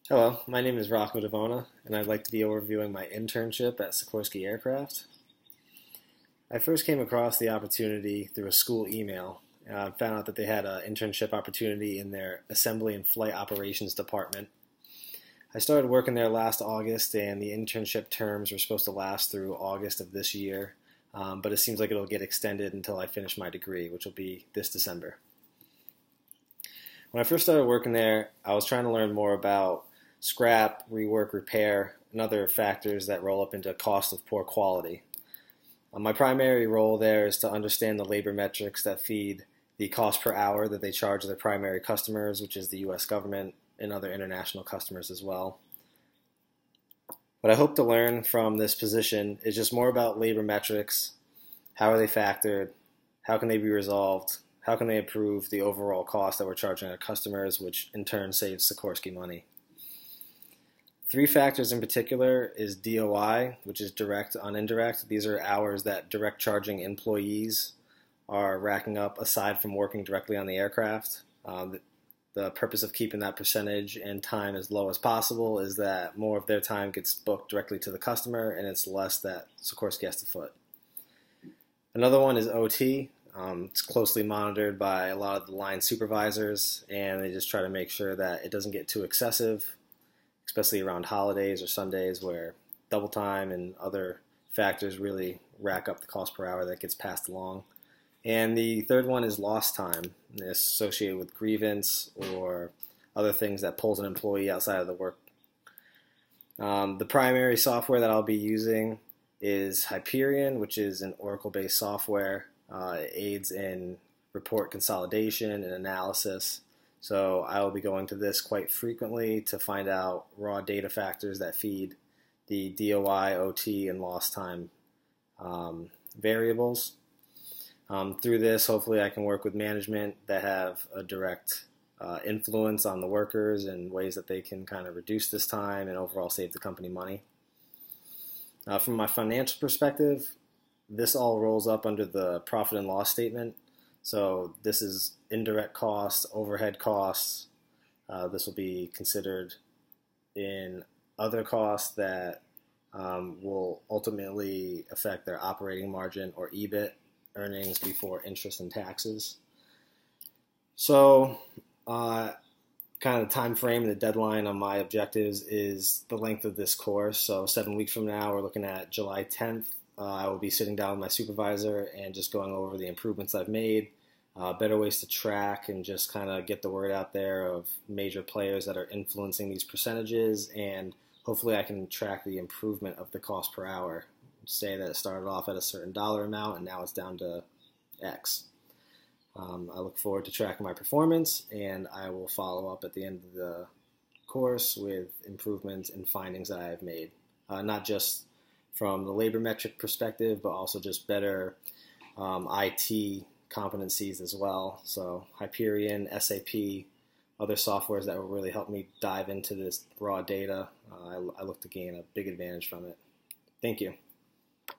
Hello, my name is Rocco Devona, and I'd like to be overviewing my internship at Sikorsky Aircraft. I first came across the opportunity through a school email. I found out that they had an internship opportunity in their Assembly and Flight Operations department. I started working there last August, and the internship terms were supposed to last through August of this year, but it seems like it'll get extended until I finish my degree, which will be this December. When I first started working there, I was trying to learn more about scrap, rework, repair, and other factors that roll up into cost of poor quality. My primary role there is to understand the labor metrics that feed the cost per hour that they charge their primary customers, which is the U.S. government and other international customers as well. What I hope to learn from this position is just more about labor metrics. How are they factored? How can they be resolved? How can they improve the overall cost that we're charging our customers, which in turn saves Sikorsky money? Three factors in particular is DOI, which is direct on indirect. These are hours that direct charging employees are racking up aside from working directly on the aircraft. The purpose of keeping that percentage and time as low as possible is that more of their time gets booked directly to the customer and it's less that Sikorsky has to foot. Another one is OT. It's closely monitored by a lot of the line supervisors, and they just try to make sure that it doesn't get too excessive, especially around holidays or Sundays where double time and other factors really rack up the cost per hour that gets passed along. And the third one is lost time, associated with grievance or other things that pulls an employee outside of the work. The primary software that I'll be using is Hyperion, which is an Oracle-based software. It aids in report consolidation and analysis. So I will be going to this quite frequently to find out raw data factors that feed the DOI, OT, and lost time variables. Through this, hopefully I can work with management that have a direct influence on the workers and ways that they can kind of reduce this time and overall save the company money. From my financial perspective, this all rolls up under the profit and loss statement. So this is indirect costs, overhead costs. This will be considered in other costs that will ultimately affect their operating margin or EBIT, earnings before interest and taxes. So kind of the time frame and the deadline on my objectives is the length of this course. So 7 weeks from now, we're looking at July 10th. I will be sitting down with my supervisor and just going over the improvements I've made, better ways to track and just kind of get the word out there of major players that are influencing these percentages, and hopefully I can track the improvement of the cost per hour. Say that it started off at a certain dollar amount and now it's down to X. I look forward to tracking my performance, and I will follow up at the end of the course with improvements and findings that I have made, not just from the labor metric perspective, but also just better IT competencies as well. So Hyperion, SAP, other softwares that will really help me dive into this raw data. I look to gain a big advantage from it. Thank you.